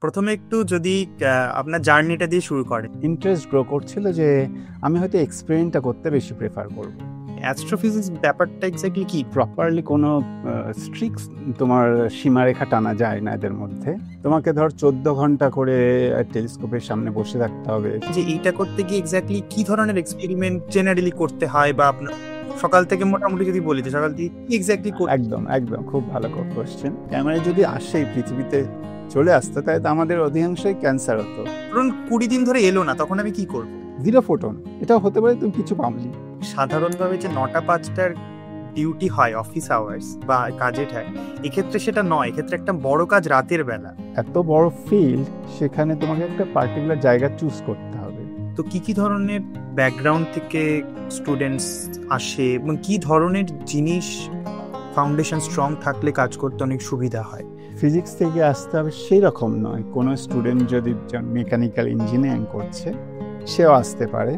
প্রথমে একটু যদি আপনার জার্নিটা দিয়ে শুরু করেন। ইন্টারেস্ট গ্রো করছিল যে আমি হয়তো এক্সপেরিমেন্টটা করতে বেশি প্রেফার করব। অ্যাস্ট্রোফিজিক্স ব্যাপারটা এক্স্যাক্টলি কি? প্রপারলি কোনো স্ট্রিক্ট তোমার সীমারেখা টানা যায় না এদের মধ্যে। তোমাকে ধর 14 ঘন্টা করে টেলিস্কোপের সামনে বসে থাকতে হবে। যে এইটা করতে গিয়ে এক্স্যাক্টলি কি ধরনের এক্সপেরিমেন্ট জেনারেলি করতে হয়, বা আপনার সকাল থেকে মোটামুটি যদি বলি যে সকাল থেকে কি এক্স্যাক্টলি একদম একদম খুব ভালো কোশ্চেন। ক্যামেরা যদি আসে পৃথিবীতে চলে আসতো তাহলে তো আমাদের অধিকাংশই ক্যান্সার হতো। ধরুন 20 দিন ধরে এলো না, তখন আমি কি করব? 0 ফোটন, এটাও হতে পারে তুমি কিছু পাওনি। সাধারণভাবে যে 9টা-5টার ডিউটি হয় অফিস আওয়ার্স বা কাজে ঠায়, এক্ষেত্রে সেটা নয়, এক্ষেত্রে একটা বড় কাজ রাতের বেলা। এত বড় ফিল্ড, সেখানে তোমাকে একটা পার্টিকুলার জায়গা চুজ করতে হবে। তো কি কি ধরনের ব্যাকগ্রাউন্ড থেকে স্টুডেন্টস আসে এবং কি ধরনের জিনিস ফাউন্ডেশন স্ট্রং থাকলে কাজ করতে অনেক সুবিধা হয়? ফিজিক্স থেকে আসতে হবে সেই রকম নয়। কোনো স্টুডেন্ট যদি মেকানিক্যাল ইঞ্জিনিয়ারিং করছে সেও আসতে পারে।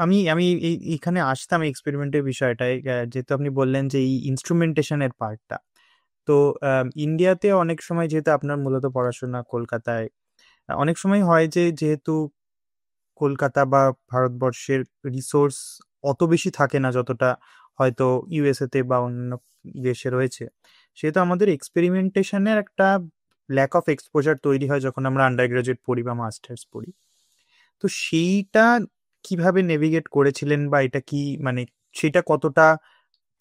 আমি আমি এইখানে আসতাম এক্সপেরিমেন্টের বিষয়টায়, যেহেতু আপনি বললেন যে এই ইনস্ট্রুমেন্টেশনের পার্টটা। তো ইন্ডিয়াতে অনেক সময়, যেহেতু আপনার মূলত পড়াশোনা কলকাতায়, অনেক সময় হয় যে যেহেতু কলকাতা বা ভারতবর্ষের রিসোর্স অত বেশি থাকে না যতটা হয়তো ইউএসএ তে বা অন্য দেশে রয়েছে, সেহেতু আমাদের এক্সপেরিমেন্টেশনের একটা ল্যাক অফ এক্সপোজার তৈরি হয় যখন আমরা আন্ডার গ্রাজুয়েট পড়ি বা মাস্টার্স পড়ি। তো সেইটা কিভাবে নেভিগেট করেছিলেন, বা এটা কি মানে সেটা কতটা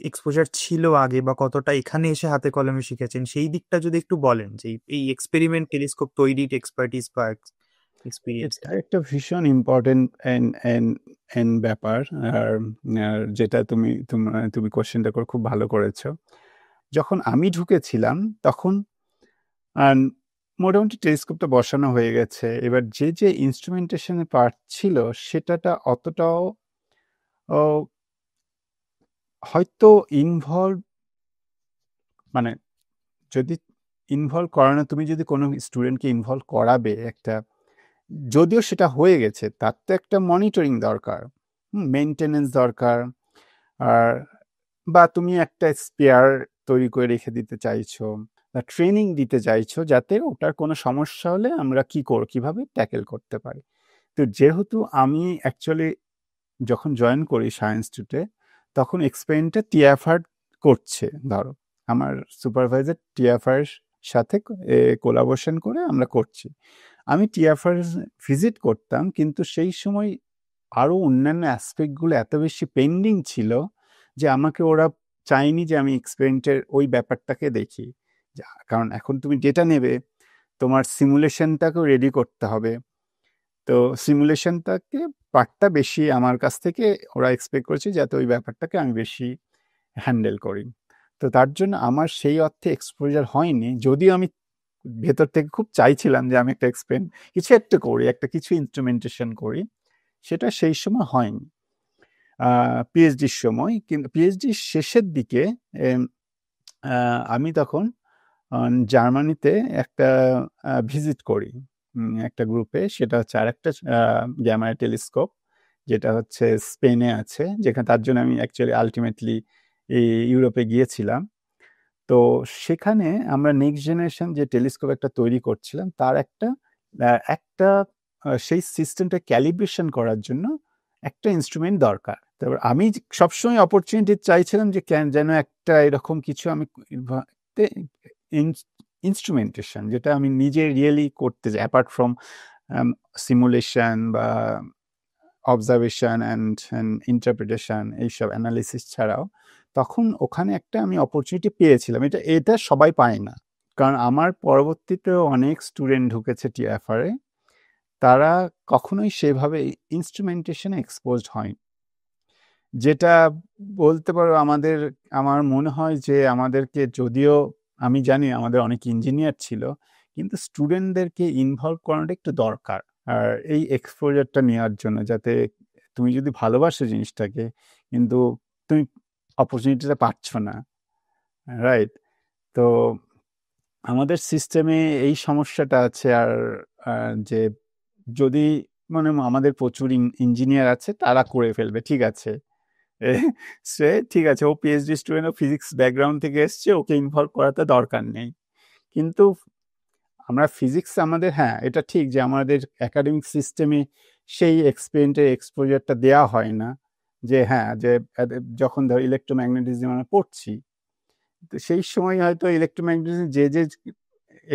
এক্সপোজার ছিল আগে, বা কতটা এখানে এসে হাতে কলমে শিখেছেন, সেই দিকটা যদি একটু বলেন, যে এই এক্সপেরিমেন্ট টেলিস্কোপ তৈরির এক্সপার্টিস বা এক্সপিরিয়েন্সটা। এটা একটা ভীষণ ইম্পর্টেন্ট ব্যাপার। আর যেটা তুমি কোশ্চেনটা করে খুব ভালো করেছো। যখন আমি ঢুকেছিলাম তখন মোটামুটি টেলিস্কোপটা বসানো হয়ে গেছে। এবার যে ইনস্ট্রুমেন্টেশনের পার্ট ছিল সেটাটা অতটাও হয়তো ইনভলভ, মানে যদি ইনভলভ করানো, তুমি যদি কোনো স্টুডেন্টকে ইনভলভ করাবে একটা, যদিও সেটা হয়ে গেছে, তার তো একটা মনিটরিং দরকার, মেনটেনেন্স দরকার। আর বা তুমি একটা স্পেয়ার তৈরি করে রেখে দিতে চাইছো, বা ট্রেনিং দিতে চাইছো যাতে ওটার কোনো সমস্যা হলে আমরা কিভাবে ট্যাকেল করতে পারি। তো যেহেতু আমি অ্যাকচুয়ালি যখন জয়েন করি সায়েন্স ইনস্টিটিউটে, তখন এক্সপেরিমেন্টটা টিএফআর করছে। ধরো আমার সুপারভাইজার টিএফআর সাথে কোলাবোরেশন করে আমরা করছি। আমি টিএফআর ভিজিট করতাম, কিন্তু সেই সময় আরও অন্যান্য অ্যাসপেক্টগুলো এত বেশি পেন্ডিং ছিল যে আমাকে ওরা চায়নি যে আমি এক্সপেরিমেন্টের ওই ব্যাপারটাকে দেখি। কারণ এখন তুমি যেটা নেবে, তোমার সিমুলেশনটাকেও রেডি করতে হবে। তো সিমুলেশনটাকে পার্টটা বেশি আমার কাছ থেকে ওরা এক্সপেক্ট করেছে যাতে ওই ব্যাপারটাকে আমি বেশি হ্যান্ডেল করি। তো তার জন্য আমার সেই অর্থে এক্সপোজার হয়নি, যদিও আমি ভেতর থেকে খুব চাইছিলাম যে আমি একটা কিছু একটা করি, কিছু ইনস্ট্রুমেন্টেশন করি। সেটা সেই সময় হয়নি পিএইচডির সময়। কিন্তু পিএইচডির শেষের দিকে আমি তখন জার্মানিতে একটা ভিজিট করি একটা গ্রুপে। সেটা হচ্ছে আরেকটা গ্যামারা টেলিস্কোপ, যেটা হচ্ছে স্পেনে আছে, যেখানে তার জন্য আমি অ্যাকচুয়ালি আলটিমেটলি ইউরোপে গিয়েছিলাম। তো সেখানে আমরা নেক্সট জেনারেশন যে টেলিস্কোপ একটা তৈরি করছিলাম, তার একটা সেই সিস্টেমটা ক্যালিব্রেশন করার জন্য একটা ইনস্ট্রুমেন্ট দরকার। তারপর আমি সবসময় অপরচুনিটি চাইছিলাম যে যেন একটা এরকম কিছু আমি ইনস্ট্রুমেন্টেশন যেটা আমি নিজে রিয়েলি করতে চাই, অ্যাপার্ট ফ্রম সিমুলেশন বা অবজারভেশন অ্যান্ড ইন্টারপ্রিটেশন, এইসব অ্যানালিসিস ছাড়াও। তখন ওখানে একটা আমি অপরচুনিটি পেয়েছিলাম। এটা সবাই পায় না, কারণ আমার পরবর্তীতেও অনেক স্টুডেন্ট ঢুকেছে টিএফআরে, তারা কখনোই সেভাবে ইনস্ট্রুমেন্টেশনে এক্সপোজড হয়নি। যেটা বলতে পারো আমার মনে হয় যে আমাদেরকে, যদিও আমি জানি আমাদের অনেক ইঞ্জিনিয়ার ছিল, কিন্তু স্টুডেন্টদেরকে ইনভলভ করানোটা একটু দরকার। আর এই এক্সপোজারটা নেওয়ার জন্য, যাতে তুমি যদি ভালোবাসো জিনিসটাকে, কিন্তু তুমি অপরচুনিটিটা পাচ্ছ না, রাইট? তো আমাদের সিস্টেমে এই সমস্যাটা আছে। আর যে যদি আমাদের প্রচুর ইঞ্জিনিয়ার আছে, তারা করে ফেলবে, ঠিক আছে, এ, সে ঠিক আছে, ও পিএইচডি স্টুডেন্ট, ও ফিজিক্স ব্যাকগ্রাউন্ড থেকে এসছে, ওকে ইনভলভ করাতে দরকার নেই। কিন্তু আমরা ফিজিক্স আমাদের, হ্যাঁ এটা ঠিক যে আমাদের একাডেমিক সিস্টেমে সেই এক্সপেরিয়েন্টের এক্সপোজারটা দেওয়া হয় না, যে হ্যাঁ যে যখন ধর ইলেকট্রোম্যাগনেটিজম আমরা পড়ছি, তো সেই সময় হয়তো ইলেকট্রোম্যাগনেটিজম যে যে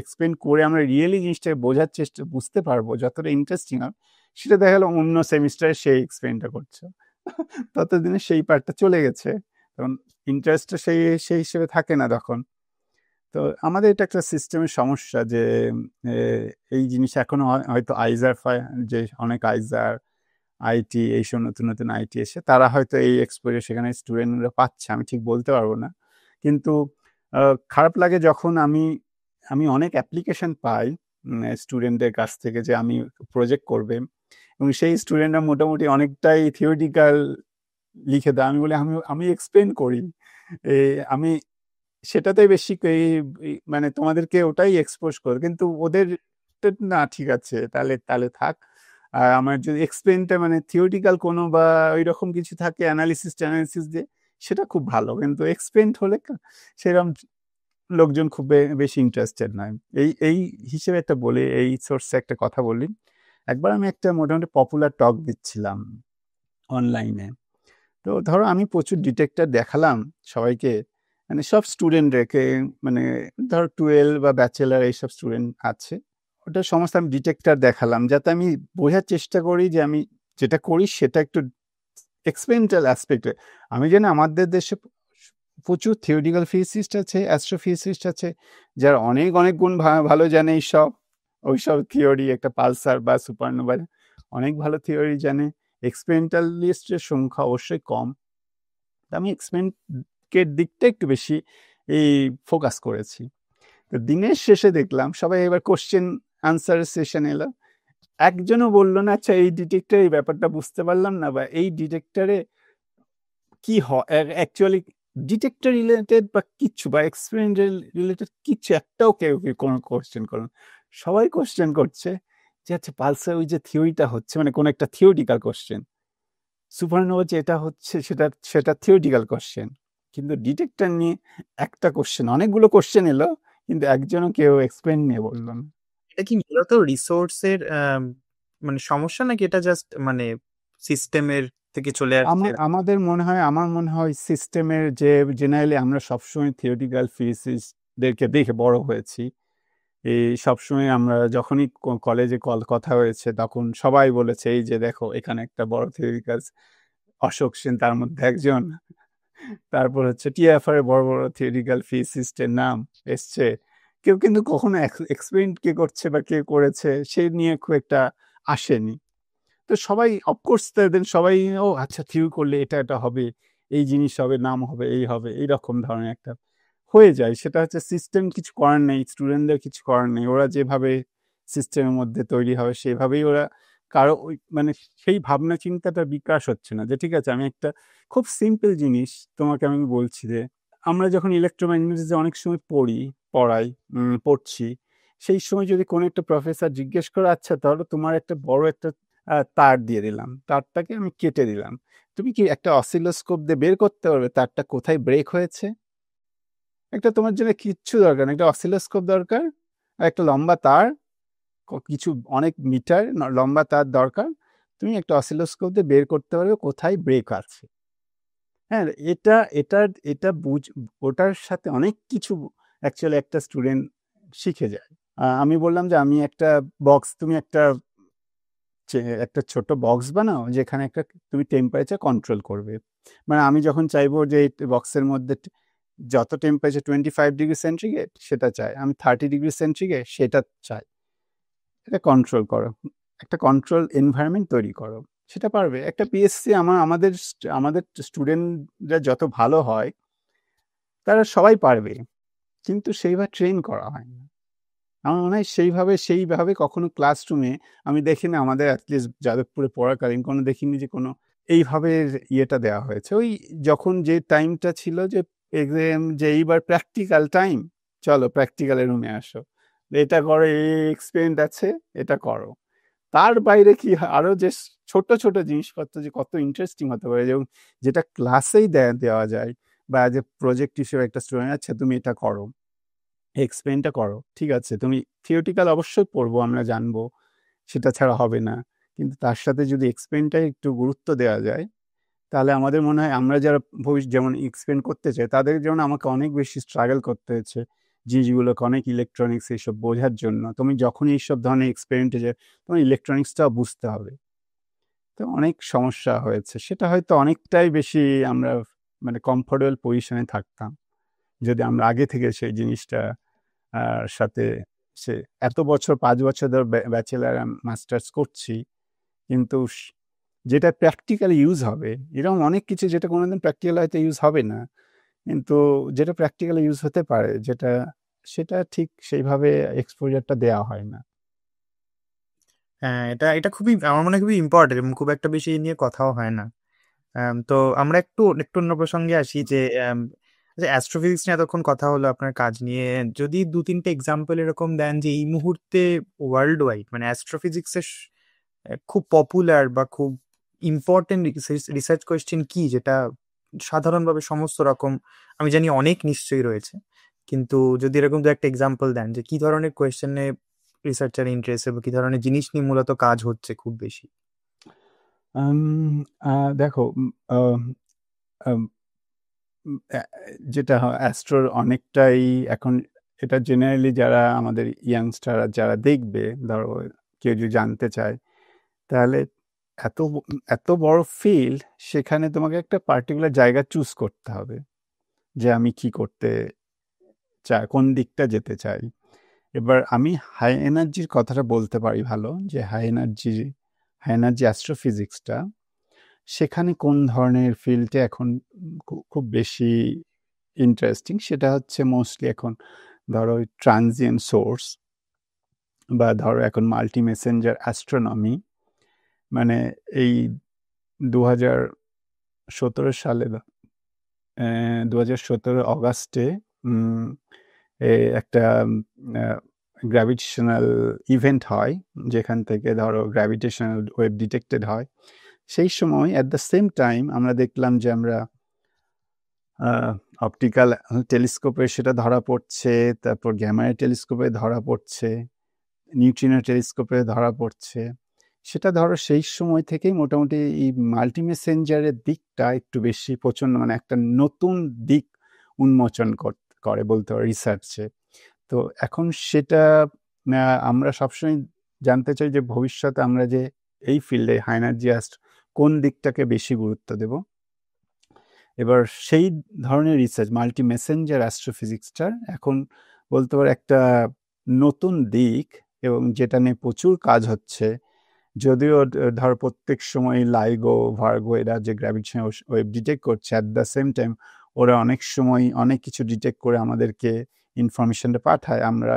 এক্সপ্লেন করে আমরা রিয়েলি জিনিসটাকে বোঝার চেষ্টা, বুঝতে পারবো যতটা ইন্টারেস্টিং হয়, সেটা দেখা গেলো অন্য সেমিস্টারে সেই এক্সপ্লেনটা করছে। ততদিনে সেই পার্টটা চলে গেছে, তখন ইন্টারেস্টটা সেই সেই হিসেবে থাকে না তখন। তো আমাদের এটা একটা সিস্টেমের সমস্যা যে এই জিনিস এখনো হয়তো আইজার, যে অনেক আইজার আইটি এইসব নতুন নতুন আইটি এসে তারা হয়তো এই এক্সপোজার সেখানে স্টুডেন্টরা পাচ্ছে, আমি ঠিক বলতে পারবো না। কিন্তু খারাপ লাগে যখন আমি আমি অনেক অ্যাপ্লিকেশন পাই স্টুডেন্টদের কাছ থেকে যে আমি প্রজেক্ট করবে, এবং সেই স্টুডেন্টরা মোটামুটি অনেকটাই থিওরিটিক্যাল লিখে দেয়। আমি বলি আমি আমি এক্সপ্লেন করি, আমি সেটাতেই বেশি মানে তোমাদেরকে ওটাই এক্সপোজ করো, কিন্তু ওদের না ঠিক আছে, তাহলে তাহলে থাক। আর আমার যদি এক্সপ্লেনটা মানে থিওরিটিক্যাল কোনো বা ওই রকম কিছু থাকে, অ্যানালিসিস দিয়ে, সেটা খুব ভালো, কিন্তু এক্সপ্লেন হলে সেরকম লোকজন খুব বেশি ইন্টারেস্টেড নয়। এই এই হিসেবে একটা বলি, এই সোর্সে একটা কথা বলি। একবার আমি একটা মোটামুটি পপুলার টক দিচ্ছিলাম অনলাইনে। তো ধরো আমি প্রচুর ডিটেক্টর দেখালাম সবাইকে, মানে সব স্টুডেন্ট রেখে, মানে ধরো 12 বা ব্যাচেলার এইসব স্টুডেন্ট আছে, ওটা সমস্ত আমি ডিটেক্টর দেখালাম, যাতে আমি বোঝার চেষ্টা করি যে আমি যেটা করি সেটা একটু এক্সপেরিমেন্টাল অ্যাসপেক্টে। আমি জানি আমাদের দেশে প্রচুর থিওরিটিক্যাল ফিজিসিস্ট আছে, অ্যাস্ট্রোফিজিসিস্ট আছে, যারা অনেক অনেক গুণ ভালো জানে এইসব, ওইসব থিওরি, একটা পালসার বা সুপারনোভা অনেক ভালো থিওরি জানে। এক্সপেরিমেন্টালিস্টের সংখ্যা অবশ্যই কম। আমি এক্সপেরিমেন্টের দিকটা একটু বেশি এই ফোকাস করেছি। তো দিনের শেষে দেখলাম সবাই এবার কোশ্চেন আনসারের সেশন এলো, একজনও বললো না আচ্ছা এই ডিটেক্টর এই ব্যাপারটা বুঝতে পারলাম না, বা এই ডিটেক্টরে কি হয় অ্যাকচুয়ালি, ডিটেক্টর রিলেটেড বা কিচ্ছু, বা এক্সপেরিমেন্ট রিলেটেড কিচ্ছু একটাও কেউ কোনো কোশ্চেন করলো না। সবাই কোশ্চেন করছে যে আচ্ছা পালসার ওই যে থিওরিটা হচ্ছে, মানে কোন একটা থিওরিটিক্যাল কোশ্চেন, সুপারনোভা যেটা হচ্ছে সেটা সেটা থিওরিটিক্যাল কোশ্চেন, কিন্তু ডিটেক্টর নিয়ে একটা কোশ্চেন, অনেকগুলো কোশ্চেন এলো, কিন্তু একজনও কেউ এক্সপ্লেন নিয়ে বললো না। এটা কি মূলত রিসোর্সের মানে সমস্যা, নাকি এটা জাস্ট মানে সিস্টেমের থেকে চলে আসছে? আমাদের মনে হয়, আমার মনে হয় সিস্টেমের যে জেনারেলি আমরা সবসময় থিওরিটিক্যাল ফিজিসিস্টদেরকে দেখে বড় হয়েছি, এই সবসময় আমরা যখনই কলেজে কথা হয়েছে তখন সবাই বলেছে এই যে দেখো এখানে একটা বড় থিওরিটিক্যাল, অশোক সেন তার মধ্যে একজন, তারপর হচ্ছে টিএফআর এর বড় বড় থিওরিটিক্যাল ফিজিসিস্টের নাম এসছে, কেউ কিন্তু কখনো এক্সপেরিমেন্ট কে করছে বা কে করেছে সে নিয়ে খুব একটা আসেনি। তো সবাই অফকোর্স দেন সবাই, ও আচ্ছা থিওরি করলে এটা এটা হবে, এই জিনিস হবে, নাম হবে, এই হবে, এইরকম ধরনের একটা হয়ে যায়। সেটা হচ্ছে সিস্টেম, কিছু করার নেই, স্টুডেন্টদের কিছু করার নেই, ওরা যেভাবে সিস্টেমের মধ্যে তৈরি হবে সেভাবেই ওরা, কারো ওই মানে সেই ভাবনা চিন্তাটা বিকাশ হচ্ছে না। যে ঠিক আছে আমি একটা খুব সিম্পল জিনিস তোমাকে আমি বলছি, যে আমরা যখন ইলেকট্রোম্যাগনেটিজম অনেক সময় পড়ছি, সেই সময় যদি কোনো একটা প্রফেসর জিজ্ঞেস করে আচ্ছা ধরো তোমার একটা বড় একটা তার দিয়ে দিলাম, তারটাকে আমি কেটে দিলাম, তুমি কি একটা অসিলোস্কোপ দিয়ে বের করতে পারবে তারটা কোথায় ব্রেক হয়েছে? একটা তোমার জন্য কিচ্ছু দরকার না, একটা অসিলোস্কোপ দরকার আর একটা লম্বা তার, কিছু অনেক মিটার লম্বা তার দরকার, তুমি একটা অসিলোস্কোপ দিয়ে বের করতে পারবে কোথায় ব্রেক আছে। হ্যাঁ, এটা এটা এটা ওটার সাথে অনেক কিছু অ্যাকচুয়ালি একটা স্টুডেন্ট শিখে যায়। আমি বললাম যে আমি একটা বক্স, তুমি একটা ছোট বক্স বানাও যেখানে একটা তুমি টেম্পারেচার কন্ট্রোল করবে, মানে আমি যখন চাইবো যে এই বক্সের মধ্যে যত টেম্পারেচার 25 ডিগ্রি সেন্টিগ্রেড সেটা চাই, আমি 30 ডিগ্রি সেন্টিগ্রেড সেটা চাই, এটা কন্ট্রোল করো, একটা কন্ট্রোল এনভায়রনমেন্ট তৈরি করো। সেটা পারবে একটা পিএসসি। আমাদের স্টুডেন্টরা যত ভালো হয় তারা সবাই পারবে, কিন্তু সেইভাবে ট্রেন করা হয় না। আমার মনে হয় সেইভাবে কখনো ক্লাসরুমে আমি দেখিনি, আমাদের অ্যাটলিস্ট যাদবপুরে পড়াকালীন কোনো দেখিনি যে কোনো এইভাবে ইয়েটা দেওয়া হয়েছে। ওই যখন যে টাইমটা ছিল যে এক্সাম, যে এইবার প্র্যাকটিক্যাল টাইম, চলো প্র্যাকটিক্যালের রুমে আসো, এটা করো, এই এক্সপেরিমেন্ট আছে, এটা করো। তার বাইরে কি আরো যে ছোট ছোট জিনিসপত্র যে কত ইন্টারেস্টিং হতে পারে, এবং যেটা ক্লাসেই দেওয়া যায়, বা যে প্রজেক্ট হিসেবে একটা স্টুডেন্ট, আচ্ছা তুমি এটা করো, এক্সপ্লেনটা করো, ঠিক আছে, তুমি থিওরিটিক্যাল অবশ্যই পড়বো, আমরা জানবো, সেটা ছাড়া হবে না, কিন্তু তার সাথে যদি এক্সপ্লেনটা একটু গুরুত্ব দেওয়া যায়, তাহলে আমাদের মনে হয় আমরা যারা যেমন এক্সপ্লেন করতে চাই, তাদের যেমন আমাকে অনেক বেশি স্ট্রাগল করতে হয়েছে জিনিসগুলোকে, অনেক ইলেকট্রনিক্স এইসব বোঝার জন্য। তুমি যখন এইসব ধরনের এক্সপেরিমেন্টে যায়, তোমার ইলেকট্রনিক্সটাও বুঝতে হবে, তো অনেক সমস্যা হয়েছে। সেটা হয়তো অনেকটাই বেশি আমরা মানে কমফোর্টেবল পজিশনে থাকতাম যদি আমরা আগে থেকে সেই জিনিসটা সাথে সে এত বছর 5 বছর ধরে ব্যাচেলার মাস্টার্স করছি, কিন্তু যেটা প্র্যাকটিক্যালি ইউজ হবে, এরকম অনেক কিছু যেটা কোনোদিন প্র্যাকটিক্যাল হয়তো ইউজ হবে না, কিন্তু যেটা প্র্যাকটিক্যালি ইউজ হতে পারে, সেটা ঠিক সেইভাবে এক্সপোজারটা দেওয়া হয় না। হ্যাঁ, এটা এটা খুবই আমার মনে হয় খুবই ইম্পর্টেন্ট এবং খুব একটা বেশি এই নিয়ে কথাও হয় না। তো আমরা একটু একটু অন্য প্রসঙ্গে আসি যে অ্যাস্ট্রোফিজিক্স নিয়ে এতক্ষণ কথা হলো আপনার কাজ নিয়ে, যদি 2-3টে এক্সাম্পল এরকম দেন যে এই মুহূর্তে ওয়ার্ল্ড ওয়াইড মানে অ্যাস্ট্রোফিজিক্সের খুব পপুলার বা খুব ইম্পর্টেন্ট রিসার্চ কোয়েশ্চেন কি, যেটা সাধারণভাবে সমস্ত রকম, আমি জানি অনেক নিশ্চয়ই রয়েছে, কিন্তু যদি এরকম দু একটা এক্সাম্পল দেন যে কি ধরনের কোয়েশ্চেনে রিসার্চার ইন্টারেস্ট বা কি ধরনের জিনিস নিয়ে মূলত কাজ হচ্ছে খুব বেশি। দেখো, আম, আম, যেটা অ্যাস্ট্রোর অনেকটাই এখন, এটা জেনারেলি যারা আমাদের ইয়াংস্টার যারা দেখবে, ধরো কেউ যদি জানতে চায়, তাহলে এত এত বড় ফিল্ড, সেখানে তোমাকে একটা পার্টিকুলার জায়গা চুজ করতে হবে যে আমি কি করতে চাই, কোন দিকটা যেতে চাই। এবার আমি হাই এনার্জির কথাটা বলতে পারি ভালো, যে হাই এনার্জি অ্যাস্ট্রোফিজিক্সটা সেখানে কোন ধরনের ফিল্ডে এখন খুব বেশি ইন্টারেস্টিং, সেটা হচ্ছে মোস্টলি এখন ধরো ট্রানজিয়েন্ট সোর্স, বা ধরো এখন মাল্টি মেসেঞ্জার অ্যাস্ট্রোনমি। মানে এই 2017 সালে, 2017 অগাস্টে একটা গ্র্যাভিটেশনাল ইভেন্ট হয়, যেখান থেকে ধরো গ্র্যাভিটেশনাল ওয়েভ ডিটেক্টেড হয়। সেই সময় অ্যাট দ্য সেম টাইম আমরা দেখলাম যে আমরা অপটিক্যাল টেলিস্কোপে সেটা ধরা পড়ছে, তারপর গ্যামারা টেলিস্কোপে ধরা পড়ছে, নিউট্রিনো টেলিস্কোপে ধরা পড়ছে। সেটা ধরো সেই সময় থেকেই মোটামুটি এই মাল্টি মেসেঞ্জারের দিকটা একটু বেশি প্রচন্ড, মানে একটা নতুন দিক উন্মোচন করে বলতে পারে রিসার্চে। তো এখন সেটা আমরা সবসময় জানতে চাই যে ভবিষ্যতে আমরা যে এই ফিল্ডে হাই এনার্জি কোন দিকটাকে বেশি গুরুত্ব দেব। এবার সেই ধরনের রিসার্চ মাল্টি মেসেঞ্জার অ্যাস্ট্রোফিজিক্সটার এখন বলতে পারে একটা নতুন দিক, এবং যেটা নিয়ে প্রচুর কাজ হচ্ছে। যদিও ধর প্রত্যেক সময় লাইগো, ভার্গো এরা যে গ্র্যাভিটেশনাল ওয়েভ ডিটেক্ট করছে, অ্যাট দ্য সেম টাইম ওরা অনেক সময় অনেক কিছু ডিটেক্ট করে আমাদেরকে ইনফরমেশনটা পাঠায়। আমরা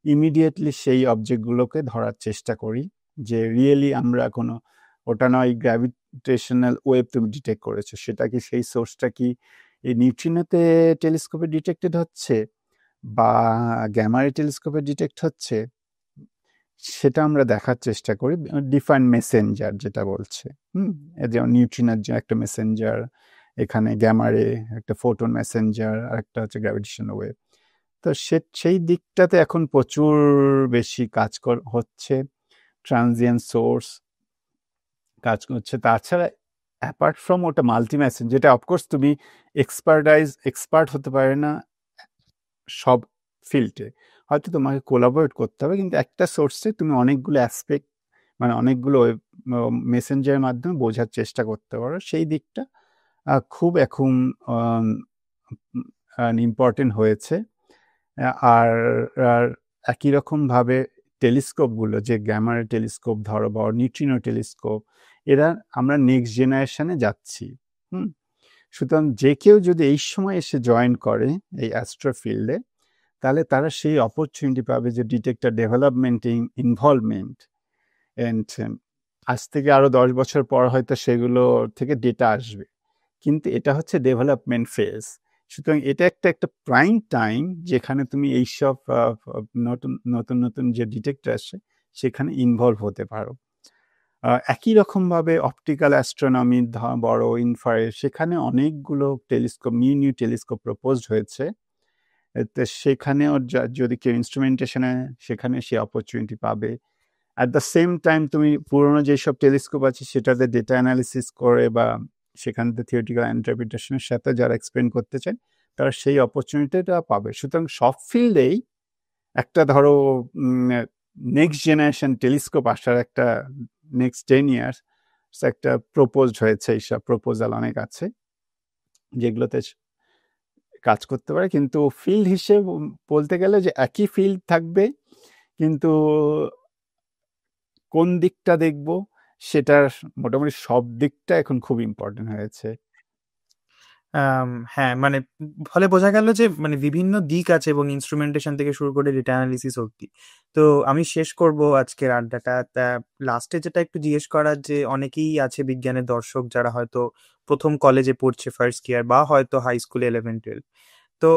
ইমিডিয়েটলি সেই অবজেক্টগুলোকে ধরার চেষ্টা করি, যে রিয়েলি আমরা কোনো, ওটা নয় গ্র্যাভিটেশনাল ওয়েভ তুমি ডিটেক্ট করেছো, সেটা কি সেই সোর্সটা কি এই নিউট্রিনোতে টেলিস্কোপে ডিটেক্টেড হচ্ছে, বা গ্যামারে টেলিস্কোপে ডিটেক্ট হচ্ছে, সেটা আমরা দেখার চেষ্টা করি। ডিফাইন মেসেঞ্জার যেটা বলছে, যেমন নিউট্রিনোর যে একটা মেসেঞ্জার, এখানে গ্যামারে একটা ফোটন মেসেঞ্জার, আর একটা হচ্ছে গ্র্যাভিটেশনাল ওয়েভ। তো সেই দিকটাতে এখন প্রচুর বেশি কাজ হচ্ছে, ট্রানজিয়েন্ট সোর্স কাজ করছে। তাছাড়া অ্যাপার্ট ফ্রম ওটা মাল্টি মেসেঞ্জার, যেটা অফকোর্স তুমি এক্সপার্ট হতে পারে না সব ফিল্ডে, হয়তো তোমাকে কোলাবোরেট করতে হবে, কিন্তু একটা সোর্সে তুমি অনেকগুলো অ্যাসপেক্ট, মানে অনেকগুলো মেসেঞ্জারের মাধ্যমে বোঝার চেষ্টা করতে পারো। সেই দিকটা খুব এখন ইম্পর্টেন্ট হয়েছে। আর আর একই রকমভাবে টেলিস্কোপগুলো, যে গ্যামারা টেলিস্কোপ ধরো বা নিউট্রিনো টেলিস্কোপ, এরা আমরা নেক্সট জেনারেশনে যাচ্ছি। সুতরাং যে কেউ যদি এই সময় এসে জয়েন করে এই অ্যাস্ট্রো ফিল্ডে, তাহলে তারা সেই অপরচুনিটি পাবে যে ডিটেক্টর ডেভেলপমেন্ট ইনভলভমেন্ট, অ্যান্ড আজ থেকে আরো 10 বছর পর হয়তো সেগুলো থেকে ডেটা আসবে, কিন্তু এটা হচ্ছে ডেভেলপমেন্ট ফেজ। সুতরাং এটা একটা প্রাইম টাইম, যেখানে তুমি এইসব নতুন নতুন নতুন যে ডিটেক্টর আসে সেখানে ইনভলভ হতে পারো। একই রকমভাবে অপটিক্যাল অ্যাস্ট্রোনমি বড় ইনফ্রারেড, সেখানে অনেকগুলো টেলিস্কোপ, নিউ টেলিস্কোপ প্রপোজড হয়েছে। তো সেখানেও যদি কেউ ইনস্ট্রুমেন্টেশনে, সেখানে সে অপরচুনিটি পাবে। অ্যাট দ্য সেম টাইম তুমি পুরোনো যেসব টেলিস্কোপ আছে সেটাতে ডেটা অ্যানালিসিস করে বা সেখান থেকে থিওরিটিক্যাল ইন্টারপ্রিটেশনের সাথে যারা এক্সপ্লেন করতে চায় তারা সেই অপরচুনিটিটা পাবে। সুতরাং সব ফিল্ডেই একটা ধরো নেক্সট জেনারেশন টেলিস্কোপ আসার একটা নেক্সট 10 years একটা প্রপোজড হয়েছে। এইসব প্রপোজাল অনেক আছে যেগুলোতে কাজ করতে পারে, কিন্তু ফিল্ড হিসেবে বলতে গেলে যে একই ফিল্ড থাকবে, কিন্তু কোন দিকটা দেখব সেটার মোটামুটি সব দিকটা এখন খুব ইম্পর্টেন্ট হয়েছে। হ্যাঁ, মানে ফলে বোঝা গেল যে মানে বিভিন্ন দিক আছে এবং ইনস্ট্রুমেন্টেশন থেকে শুরু করে ডেটা অ্যানালিসিস অব্দি। তো আমি শেষ করব আজকের আড্ডাটা। তা লাস্টে যেটা একটু জিজ্ঞেস করার, যে অনেকেই আছে বিজ্ঞানের দর্শক যারা হয়তো প্রথম কলেজে পড়ছে, ফার্স্ট ইয়ার, বা হয়তো হাই স্কুলে 11-12। তো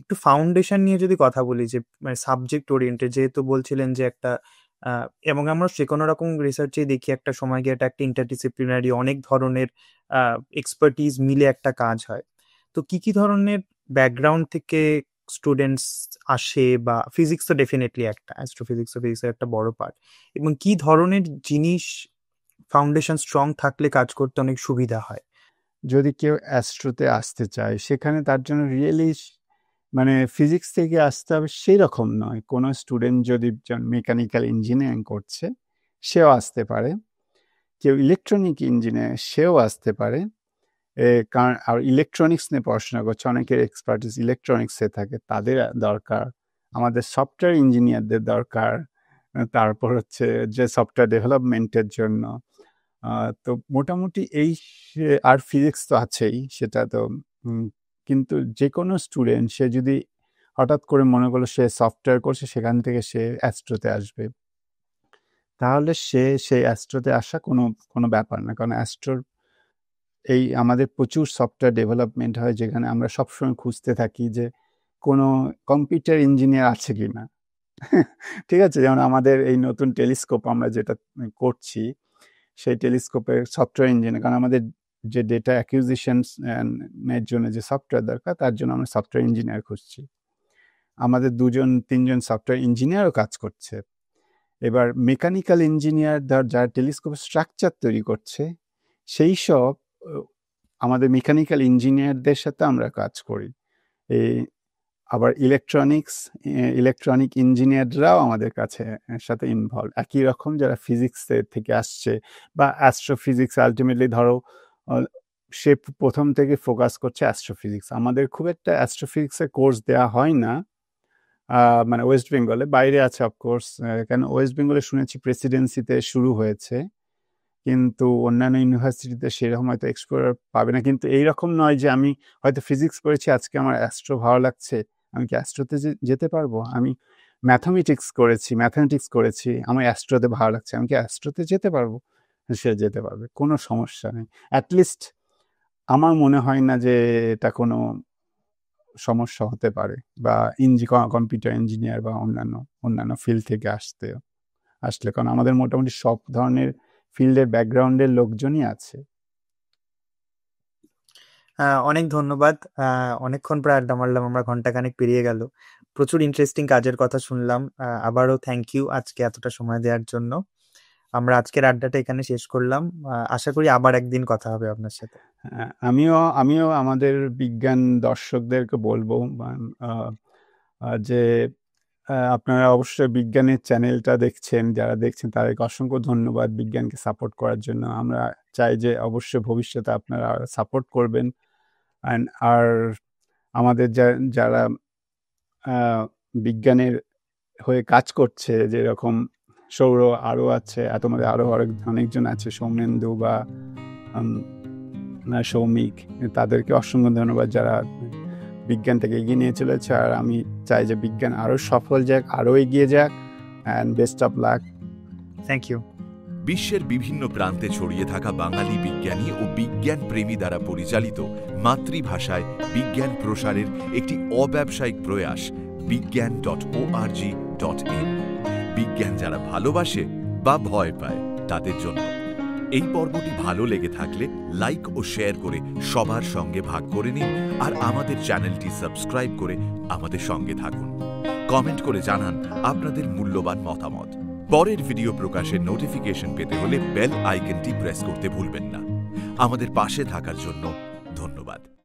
একটু ফাউন্ডেশন নিয়ে যদি কথা বলি, যে মানে সাবজেক্ট ওরিয়েন্টেড, যেহেতু বলছিলেন যে একটা এবং আমরা যে কোনো রকম রিসার্চে দেখি একটা সময় গিয়ে এটা একটা ইন্টারডিসিপ্লিনারি, অনেক ধরনের এক্সপার্টিজ মিলে একটা কাজ হয়। তো কি কি ধরনের ব্যাকগ্রাউন্ড থেকে স্টুডেন্টস আসে, বা ফিজিক্স তো ডেফিনেটলি একটা, অ্যাস্ট্রোফিজিক্স ফিজিক্সের একটা বড় পার্ট, এবং কি ধরনের জিনিস ফাউন্ডেশন স্ট্রং থাকলে কাজ করতে অনেক সুবিধা হয়? যদি কেউ অ্যাস্ট্রোতে আসতে চায় সেখানে তার জন্য রিয়েলি মানে ফিজিক্স থেকে আসতে হবে সেই রকম নয়। কোনো স্টুডেন্ট যদি মেকানিক্যাল ইঞ্জিনিয়ারিং করছে সেও আসতে পারে, কেউ ইলেকট্রনিক ইঞ্জিনিয়ার সেও আসতে পারে। কারণ আর ইলেকট্রনিক্স নিয়ে পড়াশোনা করছে, অনেকের এক্সপার্টিস ইলেকট্রনিক্সে থাকে, তাদের দরকার। আমাদের সফটওয়্যার ইঞ্জিনিয়ারদের দরকার, তারপর হচ্ছে যে সফটওয়্যার ডেভেলপমেন্টের জন্য। তো মোটামুটি এই আর ফিজিক্স তো আছেই, সেটা তো কিন্তু যে কোনো স্টুডেন্ট সে যদি হঠাৎ করে মনে করলো সে সফটওয়্যার করছে, সেখান থেকে সে অ্যাস্ট্রোতে আসবে, তাহলে সেই অ্যাস্ট্রোতে আসা কোনো ব্যাপার না। কারণ অ্যাস্ট্রোর এই আমাদের প্রচুর সফটওয়্যার ডেভেলপমেন্ট হয়, যেখানে আমরা সবসময় খুঁজতে থাকি যে কোনো কম্পিউটার ইঞ্জিনিয়ার আছে কি না। ঠিক আছে, যেমন আমাদের এই নতুন টেলিস্কোপ আমরা যেটা করছি, সেই টেলিস্কোপের সফটওয়্যার ইঞ্জিনিয়ার, কারণ আমাদের যে ডেটা অ্যাকুইজিশনের জন্য যে সফটওয়্যার দরকার, তার জন্য আমরা সফটওয়্যার ইঞ্জিনিয়ার খুঁজছি। আমাদের 2-3জন সফটওয়্যার ইঞ্জিনিয়ারও কাজ করছে। এবার মেকানিক্যাল ইঞ্জিনিয়ার যারা টেলিস্কোপের স্ট্রাকচার তৈরি করছে, সেই সব আমাদের মেকানিক্যাল ইঞ্জিনিয়ারদের সাথে আমরা কাজ করি। আবার ইলেকট্রনিক ইঞ্জিনিয়াররাও আমাদের সাথে ইনভলভ, একই রকম যারা ফিজিক্স থেকে আসছে বা অ্যাস্ট্রোফিজিক্স। আলটিমেটলি ধরো সে প্রথম থেকে ফোকাস করছে অ্যাস্ট্রোফিজিক্স, আমাদের খুব একটা অ্যাস্ট্রোফিজিক্সের কোর্স দেওয়া হয় না, মানে ওয়েস্ট বেঙ্গলে, বাইরে আছে অফকোর্স। কেন ওয়েস্ট বেঙ্গলে শুনেছি প্রেসিডেন্সিতে শুরু হয়েছে, কিন্তু অন্যান্য ইউনিভার্সিটিতে সেরকম হয়তো এক্সপ্লোরার পাবে না। কিন্তু এইরকম নয় যে আমি হয়তো ফিজিক্স পড়েছি, আজকে আমার অ্যাস্ট্রো ভালো লাগছে, আমি কি অ্যাস্ট্রোতে যেতে পারবো? আমি ম্যাথমেটিক্স করেছি, আমার অ্যাস্ট্রোতে ভালো লাগছে, আমি কি অ্যাস্ট্রোতে যেতে পারবো? সে যেতে পারবে, কোনো সমস্যা নেই। অ্যাটলিস্ট আমার মনে হয় না যে এটা কোনো সমস্যা হতে পারে, বা কম্পিউটার ইঞ্জিনিয়ার বা অন্যান্য ফিল্ড থেকে আসলে, কারণ আমাদের মোটামুটি সব ধরনের ফিল্ডের ব্যাকগ্রাউন্ডের লোকজনই আছে। অনেক ধন্যবাদ। অনেকক্ষণ প্রায় আড্ডা মারলাম আমরা, ঘন্টাখানেক পেরিয়ে গেল। প্রচুর ইন্টারেস্টিং কাজের কথা শুনলাম। আবারও থ্যাংক ইউ আজকে এতটা সময় দেওয়ার জন্য। আমরা আজকের আড্ডাটা এখানে শেষ করলাম। আশা করি আবার একদিন কথা হবে আপনার সাথে। আমিও আমাদের বিজ্ঞান দর্শকদেরকে বলবো যে আপনারা অবশ্যই বিজ্ঞানের চ্যানেলটা দেখছেন, যারা দেখছেন তাদেরকে অসংখ্য ধন্যবাদ বিজ্ঞানকে সাপোর্ট করার জন্য। আমরা চাই যে অবশ্যই ভবিষ্যতে আপনারা সাপোর্ট করবেন। আর আমাদের যারা বিজ্ঞানের হয়ে কাজ করছে, যেরকম সৌর আরও আছে, তোমাদের আরও অনেকজন আছে, সৌমেন্দু বা সৌমিক, তাদেরকে অসংখ্য ধন্যবাদ যারা বিজ্ঞান থেকে এগিয়ে নিয়ে চলেছে। আর আমি চাই যে বিজ্ঞান আরও সফল যাক, আরও এগিয়ে যাক। And best of luck. Thank you. বিশ্বের বিভিন্ন প্রান্তে ছড়িয়ে থাকা বাঙালি বিজ্ঞানী ও বিজ্ঞান প্রেমী দ্বারা পরিচালিত মাতৃভাষায় বিজ্ঞান প্রসারের একটি অব্যবসায়িক প্রয়াস বিজ্ঞান.org.in। বিজ্ঞান যারা ভালোবাসে বা ভয় পায় তাদের জন্য। এই পর্বটি ভালো লেগে থাকলে লাইক ও শেয়ার করে সবার সঙ্গে ভাগ করে নিন আর আমাদের চ্যানেলটি সাবস্ক্রাইব করে আমাদের সঙ্গে থাকুন। কমেন্ট করে জানান আপনাদের মূল্যবান মতামত। পরের ভিডিও প্রকাশের নোটিফিকেশন পেতে হলে বেল আইকনটি প্রেস করতে ভুলবেন না। আমাদের পাশে থাকার জন্য ধন্যবাদ।